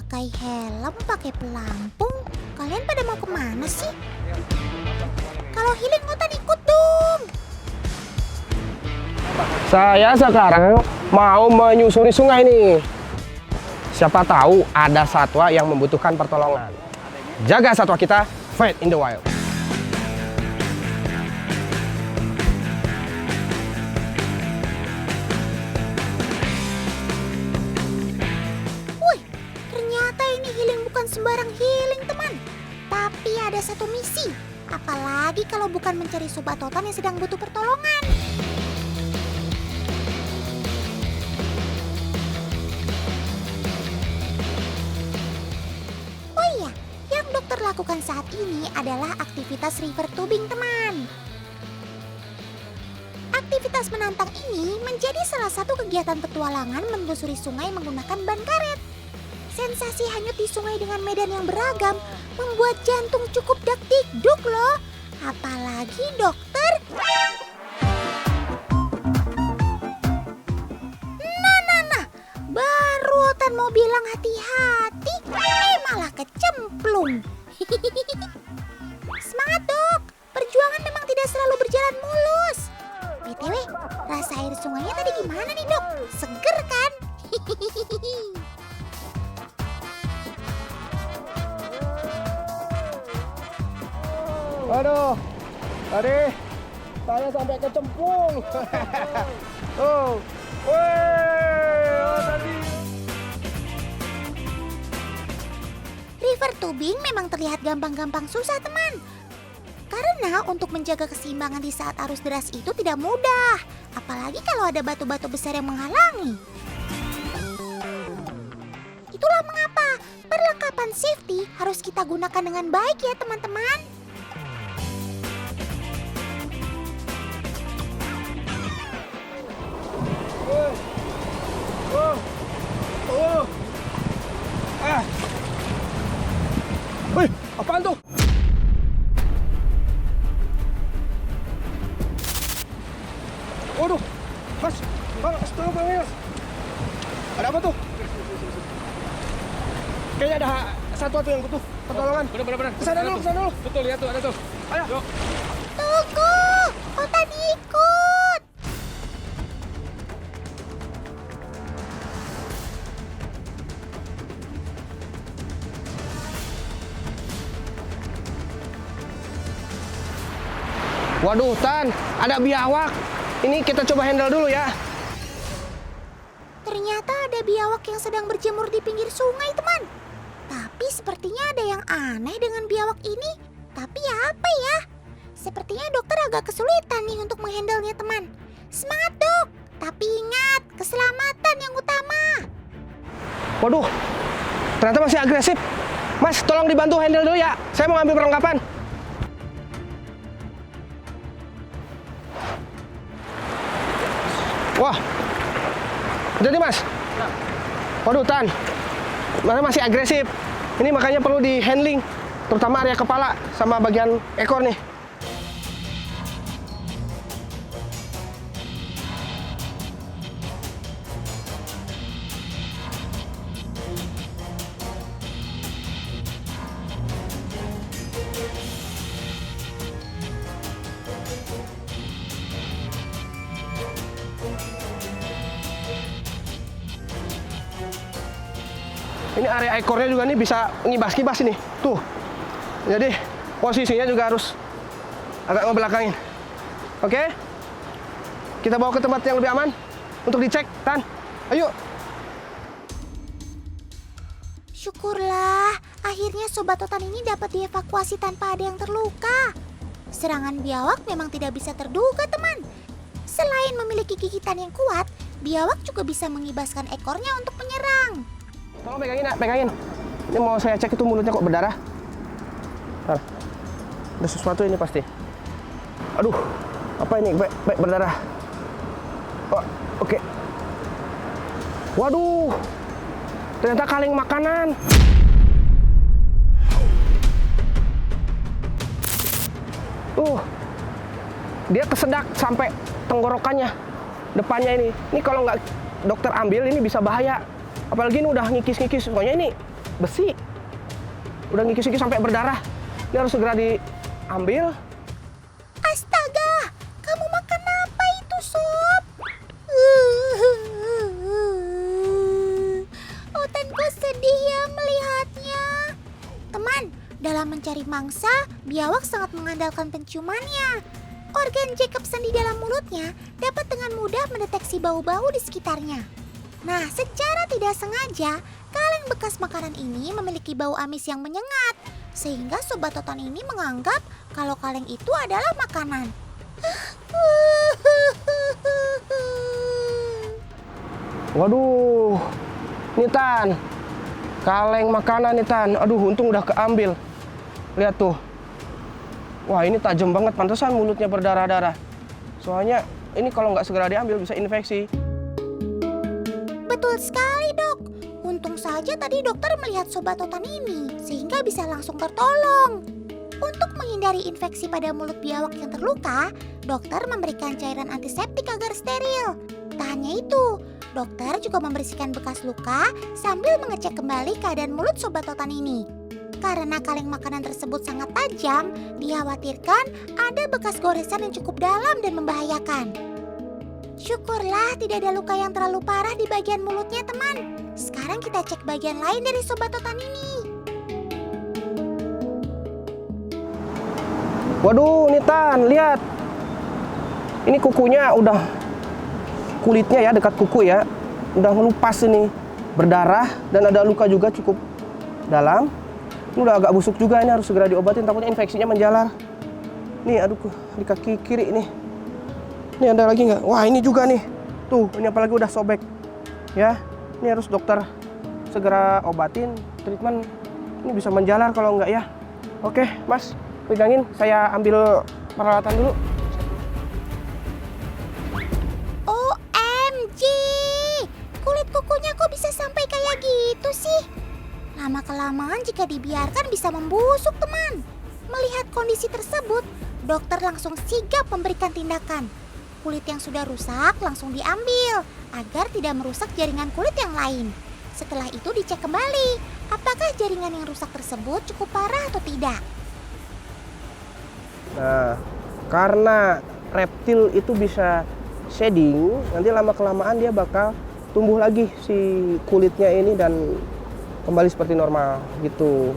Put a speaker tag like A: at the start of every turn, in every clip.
A: pakai helm, pakai pelampung. Kalian pada mau kemana sih? Kalau healing Otan ikut dong.
B: Saya sekarang mau menyusuri sungai nih. Siapa tahu ada satwa yang membutuhkan pertolongan. Jaga satwa kita, fight in the wild.
A: Wih, ternyata ini healing bukan sembarang healing, teman. Tapi ada satu misi. Apalagi kalau bukan mencari sobat Otan yang sedang butuh pertolongan. Oh iya, yang dokter lakukan saat ini adalah aktivitas river tubing, teman. Aktivitas menantang ini menjadi salah satu kegiatan petualangan menelusuri sungai menggunakan ban karet. Sensasi hanyut di sungai dengan medan yang beragam membuat jantung cukup dak-dikduk loh. Apalagi dokter. Nah. Baru Otan mau bilang hati-hati, malah kecemplung. Semangat dok, perjuangan memang tidak selalu berjalan mulus. BTW, rasa air sungainya tadi gimana nih dok? Seger kan?
B: Aduh, tadi saya sampai kecemplung. Oh, tadi.
A: River tubing memang terlihat gampang-gampang susah, teman. Karena untuk menjaga keseimbangan di saat arus deras itu tidak mudah. Apalagi kalau ada batu-batu besar yang menghalangi. Itulah mengapa perlengkapan safety harus kita gunakan dengan baik ya, teman-teman.
B: Wih, apaan tuh? Waduh, Mas, tolong Mas. Ada apa tuh? Kayaknya ada satwa tuh yang butuh pertolongan.
C: Bener.
B: Kesana dulu.
C: Betul, lihat tuh, ada tuh.
B: Ayo.
C: Yuk.
A: Tunggu, Otan ikut.
B: Waduh, Tan, ada biawak. Ini kita coba handle dulu ya.
A: Ternyata ada biawak yang sedang berjemur di pinggir sungai, teman. Tapi sepertinya ada yang aneh dengan biawak ini. Tapi apa ya? Sepertinya dokter agak kesulitan nih untuk menghandlenya, teman. Semangat, dok. Tapi ingat, keselamatan yang utama.
B: Waduh, ternyata masih agresif. Mas, tolong dibantu handle dulu ya. Saya mau ambil perlengkapan. Wah, jadi Mas. Waduh, Tan, masih agresif. Ini makanya perlu di handling, terutama area kepala sama bagian ekor nih. Ini area ekornya juga nih bisa ngibas-ngibas ini. Tuh. Jadi posisinya juga harus agak ngebelakangin. Oke? Kita bawa ke tempat yang lebih aman untuk dicek, Tan. Ayo.
A: Syukurlah, akhirnya sobat Otan ini dapat dievakuasi tanpa ada yang terluka. Serangan biawak memang tidak bisa terduga, teman. Selain memiliki gigitan yang kuat, biawak juga bisa mengibaskan ekornya untuk menyerang.
B: Tolong pegangin, Nak, pegangin. Ini mau saya cek itu mulutnya kok berdarah. Nah, ada sesuatu ini pasti. Aduh, apa ini? Baik berdarah. Oh, oke. Waduh, ternyata kaleng makanan. Dia kesedak sampai tenggorokannya, depannya ini. Ini kalau nggak dokter ambil ini bisa bahaya. Apalagi ini udah ngikis-ngikis. Pokoknya ini besi. Udah ngikis-ngikis sampai berdarah. Ini harus segera diambil.
A: Astaga, kamu makan apa itu, Sob? Otanku sedih ya melihatnya. Teman, dalam mencari mangsa, biawak sangat mengandalkan penciumannya. Organ Jacobson di dalam mulutnya dapat dengan mudah mendeteksi bau-bau di sekitarnya. Nah, secara tidak sengaja, kaleng bekas makanan ini memiliki bau amis yang menyengat, sehingga Sobat Toton ini menganggap kalau kaleng itu adalah makanan.
B: Waduh, nih Tan, kaleng makanan nih Tan. Aduh, untung udah keambil. Lihat tuh. Wah, ini tajam banget, pantesan mulutnya berdarah-darah. Soalnya ini kalau nggak segera diambil bisa infeksi.
A: Betul sekali, Dok. Untung saja tadi dokter melihat Sobat Toton ini, sehingga bisa langsung tertolong. Untuk menghindari infeksi pada mulut biawak yang terluka, dokter memberikan cairan antiseptik agar steril. Tak hanya itu, dokter juga membersihkan bekas luka sambil mengecek kembali keadaan mulut Sobat Toton ini. Karena kaleng makanan tersebut sangat tajam, dikhawatirkan ada bekas goresan yang cukup dalam dan membahayakan. Syukurlah tidak ada luka yang terlalu parah di bagian mulutnya, teman. Sekarang kita cek bagian lain dari Sobat Toton ini.
B: Waduh, nih Tan, lihat. Ini kukunya udah, kulitnya ya, dekat kuku ya, udah ngelupas ini. Berdarah dan ada luka juga cukup dalam. Ini udah agak busuk juga, ini harus segera diobatin, takutnya infeksinya menjalar. Nih, aduh, di kaki kiri nih. Ini ada lagi nggak? Wah, ini juga nih. Tuh, ini apalagi udah sobek. Ya, ini harus dokter segera obatin, treatment. Ini bisa menjalar kalau nggak ya. Oke, Mas, pegangin. Saya ambil peralatan dulu.
A: OMG! Kulit kukunya kok bisa sampai kayak gitu sih? Lama-kelamaan jika dibiarkan bisa membusuk, teman. Melihat kondisi tersebut, dokter langsung sigap memberikan tindakan. Kulit yang sudah rusak langsung diambil agar tidak merusak jaringan kulit yang lain. Setelah itu dicek kembali apakah jaringan yang rusak tersebut cukup parah atau tidak.
B: Nah, karena reptil itu bisa shedding, nanti lama-kelamaan dia bakal tumbuh lagi si kulitnya ini dan kembali seperti normal gitu.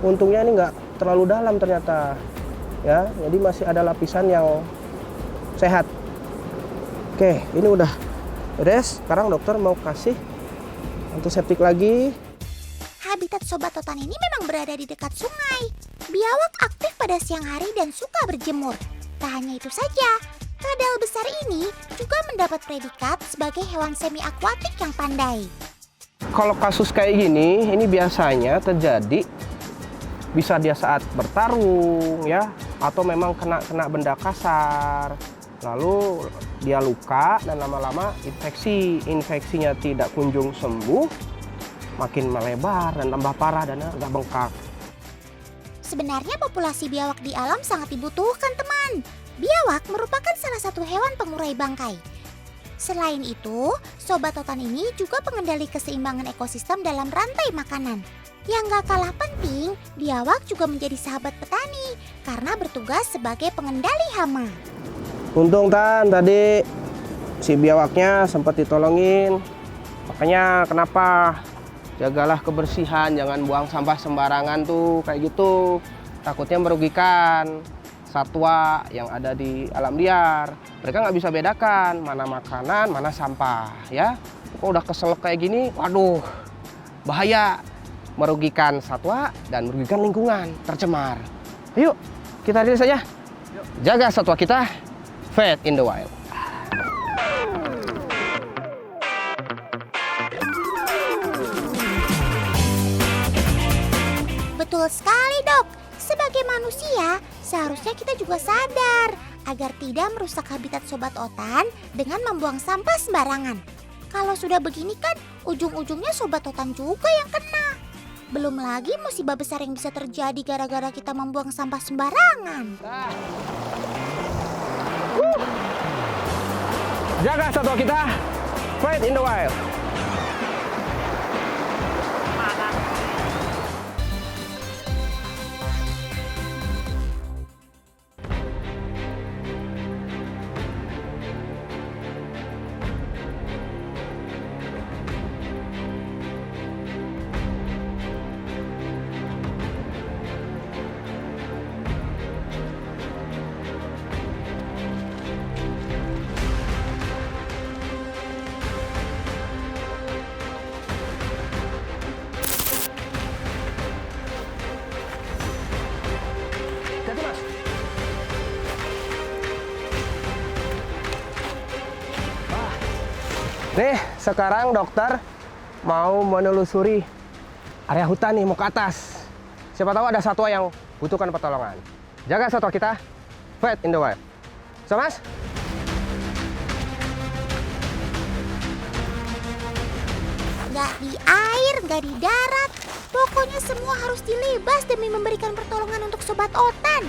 B: Untungnya ini nggak terlalu dalam ternyata, ya. Jadi masih ada lapisan yang sehat. Oke, ini udah beres. Sekarang dokter mau kasih antiseptik lagi.
A: Habitat Sobat Toton ini memang berada di dekat sungai. Biawak aktif pada siang hari dan suka berjemur. Tak hanya itu saja, kadal besar ini juga mendapat predikat sebagai hewan semi akuatik yang pandai.
B: Kalau kasus kayak gini, ini biasanya terjadi bisa dia saat bertarung ya, atau memang kena benda kasar. Lalu dia luka dan lama-lama infeksinya tidak kunjung sembuh, makin melebar dan tambah parah dan agak bengkak.
A: Sebenarnya populasi biawak di alam sangat dibutuhkan, teman. Biawak merupakan salah satu hewan pengurai bangkai. Selain itu, Sobat Toton ini juga pengendali keseimbangan ekosistem dalam rantai makanan. Yang gak kalah penting, biawak juga menjadi sahabat petani karena bertugas sebagai pengendali hama.
B: Untung Tan, tadi si biawaknya sempat ditolongin. Makanya kenapa jagalah kebersihan, jangan buang sampah sembarangan tuh kayak gitu. Takutnya merugikan satwa yang ada di alam liar. Mereka nggak bisa bedakan mana makanan, mana sampah ya. Kok udah keselak kayak gini, waduh, bahaya. Merugikan satwa dan merugikan lingkungan, tercemar. Yuk, kita rilis saja. Jaga satwa kita, Fed in the Wild.
A: Betul sekali, Dok. Sebagai manusia, seharusnya kita juga sadar agar tidak merusak habitat Sobat Otan dengan membuang sampah sembarangan. Kalau sudah begini kan, ujung-ujungnya Sobat Otan juga yang kena. Belum lagi musibah besar yang bisa terjadi gara-gara kita membuang sampah sembarangan.
B: Jaga satwa kita, Fight in the Wild. Nih, sekarang dokter mau menelusuri area hutan nih, mau ke atas. Siapa tahu ada satwa yang butuhkan pertolongan. Jaga satwa kita, fight in the wild. So, Mas?
A: Nggak di air, nggak di darat. Pokoknya semua harus dilibas demi memberikan pertolongan untuk Sobat Otan.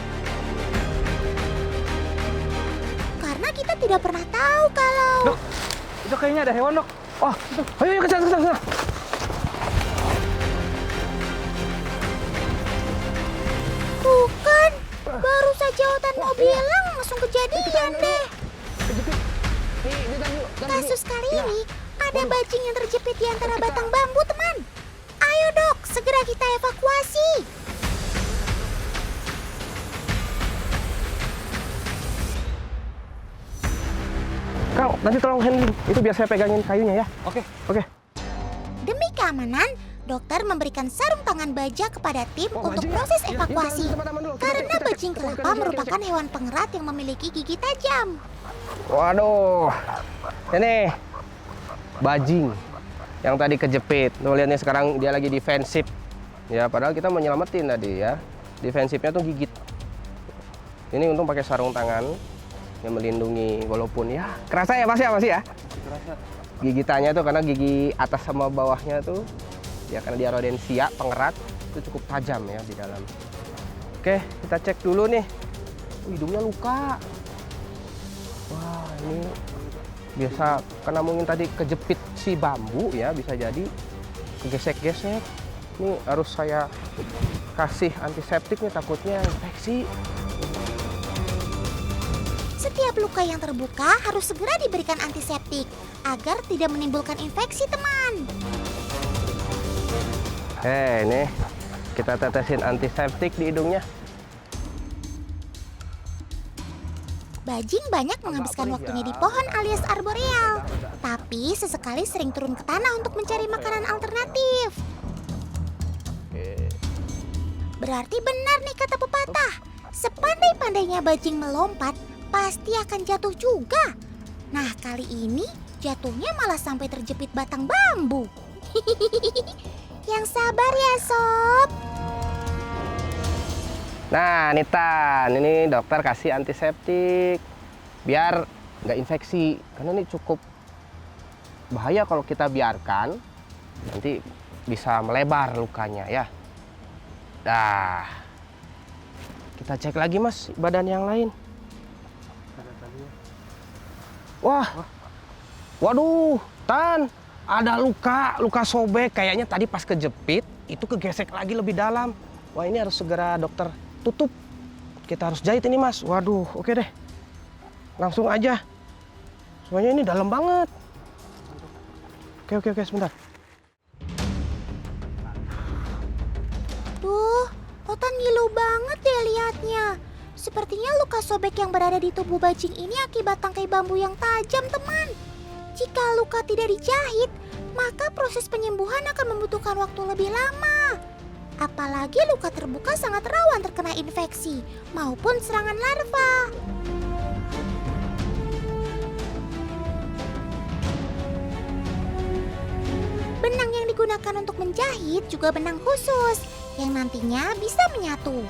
A: Karena kita tidak pernah tahu kalau...
C: Dok, itu kayaknya ada hewan, Dok.
B: Oh, ayo ke sana.
A: Tuh kan, baru saja Otan mau bilang langsung kejadian deh. Kasus kali ini ada bajing yang terjepit di antara batang bambu, teman. Ayo dok, segera kita evakuasi.
B: Kang, nanti tolong handling. Itu biar saya pegangin kayunya ya.
C: Oke.
A: Demi keamanan, dokter memberikan sarung tangan baja kepada tim untuk proses evakuasi. Karena bajing kelapa merupakan hewan pengerat yang memiliki gigi tajam.
B: Waduh, ini bajing yang tadi kejepit. Tuh lihat nih, sekarang dia lagi defensif. Ya, padahal kita mau nyelamatin tadi ya. Defensifnya tuh gigit. Ini untung pakai sarung tangan yang melindungi, walaupun ya kerasa ya Mas ya.
C: Kerasa.
B: Gigitannya tuh karena gigi atas sama bawahnya tuh ya karena dia rodensia pengerat itu cukup tajam ya di dalam. Oke, kita cek dulu nih. Hidungnya luka. Wah, ini biasa karena mungkin tadi kejepit si bambu ya, bisa jadi kegesek-gesek. Ini harus saya kasih antiseptik nih, takutnya infeksi.
A: Setiap luka yang terbuka harus segera diberikan antiseptik agar tidak menimbulkan infeksi, teman.
B: Ini kita tetesin antiseptik di hidungnya.
A: Bajing banyak menghabiskan waktunya di pohon alias arboreal, tapi sesekali sering turun ke tanah untuk mencari makanan alternatif. Berarti benar nih kata pepatah, sepandai-pandainya bajing melompat, pasti akan jatuh juga. Nah, kali ini jatuhnya malah sampai terjepit batang bambu. Yang sabar ya, Sob.
B: Nah, Nitan, ini dokter kasih antiseptik biar nggak infeksi. Karena ini cukup bahaya kalau kita biarkan, nanti bisa melebar lukanya ya. Dah, kita cek lagi Mas badan yang lain. Wah, waduh, Tan, ada luka sobek. Kayaknya tadi pas kejepit itu kegesek lagi lebih dalam. Wah, ini harus segera dokter tutup. Kita harus jahit ini Mas. Waduh, oke deh. Langsung aja. Soalnya ini dalam banget. Oke, sebentar.
A: Duh, Otan ngilu banget deh liatnya. Sepertinya luka sobek yang berada di tubuh bajing ini akibat tangkai bambu yang tajam, teman. Jika luka tidak dijahit, maka proses penyembuhan akan membutuhkan waktu lebih lama. Apalagi luka terbuka sangat rawan terkena infeksi maupun serangan larva. Benang yang digunakan untuk menjahit juga benang khusus yang nantinya bisa menyatu.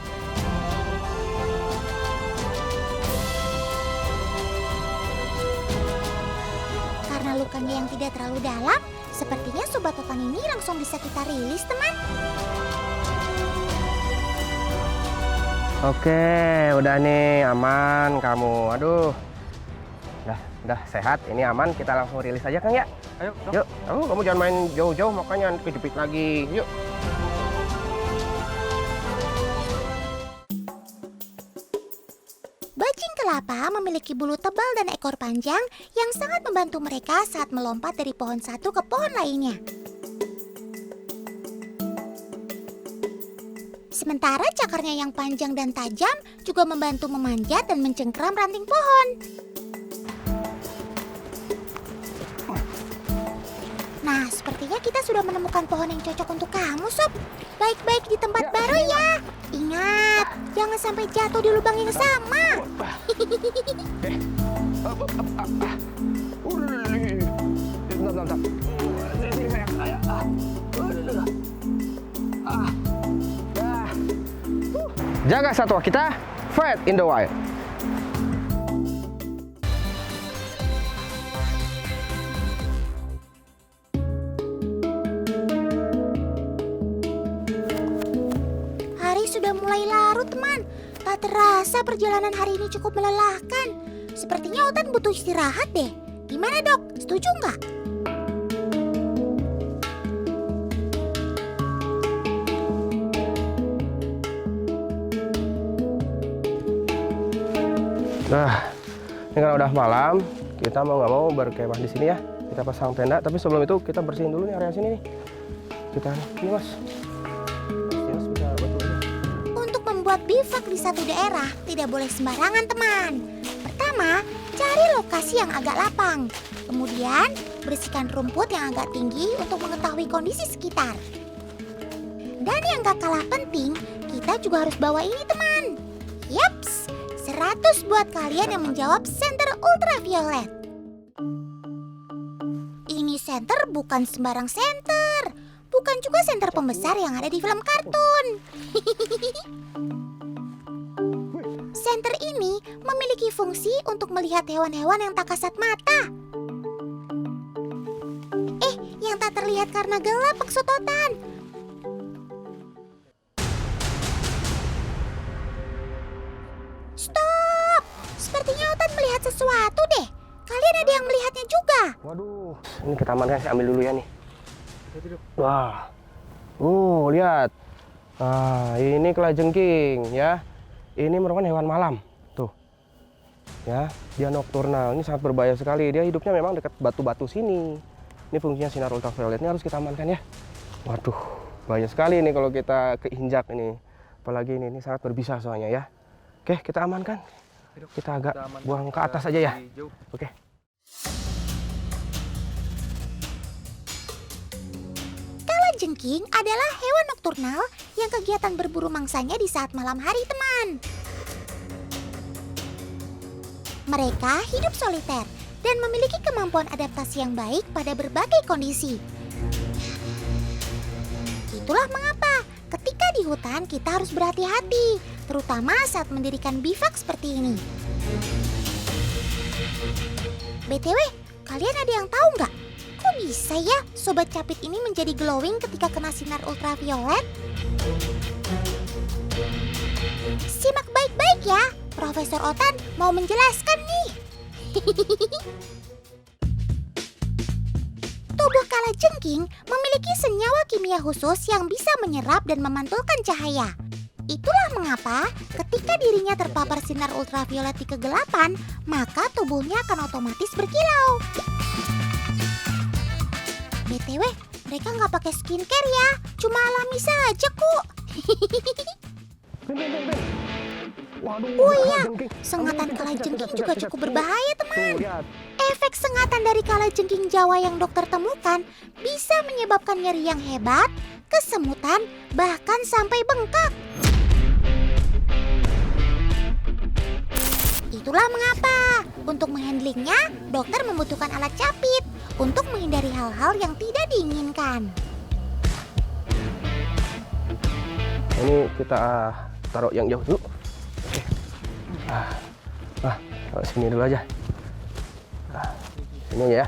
A: Karena lukanya yang tidak terlalu dalam, sepertinya Sobat Otan ini langsung bisa kita rilis, teman.
B: Oke, udah nih aman kamu. Aduh. Udah sehat, ini aman. Kita langsung rilis aja Kang ya.
C: Ayo, Dok.
B: Yuk, kamu jangan main jauh-jauh makanya kejepit lagi. Yuk.
A: Bajing kelapa memiliki bulu tebal dan ekor panjang yang sangat membantu mereka saat melompat dari pohon satu ke pohon lainnya. Sementara cakarnya yang panjang dan tajam juga membantu memanjat dan mencengkram ranting pohon. Nah, sepertinya kita sudah menemukan pohon yang cocok untuk kamu, Sob. Baik-baik di tempat baru ya. Ingat, jangan sampai jatuh di lubang yang sama.
B: Bentar. mantap. Sini sayang. Ayo. Jaga satwa kita, fight in the wild.
A: Hari sudah mulai larut, teman. Tak terasa perjalanan hari ini cukup melelahkan. Sepertinya Otan butuh istirahat deh. Gimana, Dok? Setuju nggak?
B: Nah, ini kan udah malam, kita mau nggak mau berkemah di sini ya. Kita pasang tenda, tapi sebelum itu kita bersihin dulu nih area sini nih. Kita ini mas, bisa bantu ini.
A: Untuk membuat bivak di satu daerah tidak boleh sembarangan, teman. Pertama, cari lokasi yang agak lapang. Kemudian, bersihkan rumput yang agak tinggi untuk mengetahui kondisi sekitar. Dan yang gak kalah penting, kita juga harus bawa ini, teman. Yaps, 100 buat kalian yang menjawab senter ultraviolet. Ini senter bukan sembarang senter. Bukan juga senter pembesar yang ada di film kartun. Senter ini memiliki fungsi untuk melihat hewan-hewan yang tak kasat mata. Yang tak terlihat karena gelap, maksud Otan. Stop! Sepertinya Otan melihat sesuatu deh. Kalian ada yang melihatnya juga?
B: Waduh, ini kita amankan, saya ambil dulu ya nih. Wah, lihat. Nah, ini kalajengking ya. Ini merupakan hewan malam. Tuh, ya, dia nokturnal. Ini sangat berbahaya sekali. Dia hidupnya memang dekat batu-batu sini. Ini fungsinya sinar ultraviolet. Ini harus kita amankan ya. Waduh, bahaya sekali ini kalau kita keinjak ini. Apalagi ini sangat berbisa soalnya ya. Oke, kita amankan. Kita agak buang ke atas aja ya. Oke.
A: Kalajengking adalah hewan nokturnal yang kegiatan berburu mangsanya di saat malam hari, teman. Mereka hidup soliter dan memiliki kemampuan adaptasi yang baik pada berbagai kondisi. Itulah mengapa ketika di hutan kita harus berhati-hati, terutama saat mendirikan bivak seperti ini. BTW, kalian ada yang tahu nggak? Kok bisa ya sobat capit ini menjadi glowing ketika kena sinar ultraviolet? Simak baik-baik ya, Profesor Otan mau menjelaskan nih. Tubuh kalajengking memiliki senyawa kimia khusus yang bisa menyerap dan memantulkan cahaya. Itulah mengapa ketika dirinya terpapar sinar ultraviolet di kegelapan, maka tubuhnya akan otomatis berkilau. BTW, mereka nggak pakai skincare ya, cuma alami saja kok. Oh iya, sengatan kalajengking juga cukup berbahaya, teman. Efek sengatan dari kalajengking Jawa yang dokter temukan bisa menyebabkan nyeri yang hebat, kesemutan, bahkan sampai bengkak. Itulah mengapa untuk menghandlingnya, dokter membutuhkan alat capit untuk menghindari hal-hal yang tidak diinginkan.
B: Ini kita taruh yang jauh dulu. Oke. Taruh sini dulu aja. Sini aja ya.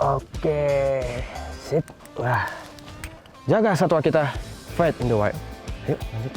B: Oke, sip. Wah, jaga satwa kita, fight in the wild. Ayo, lanjut.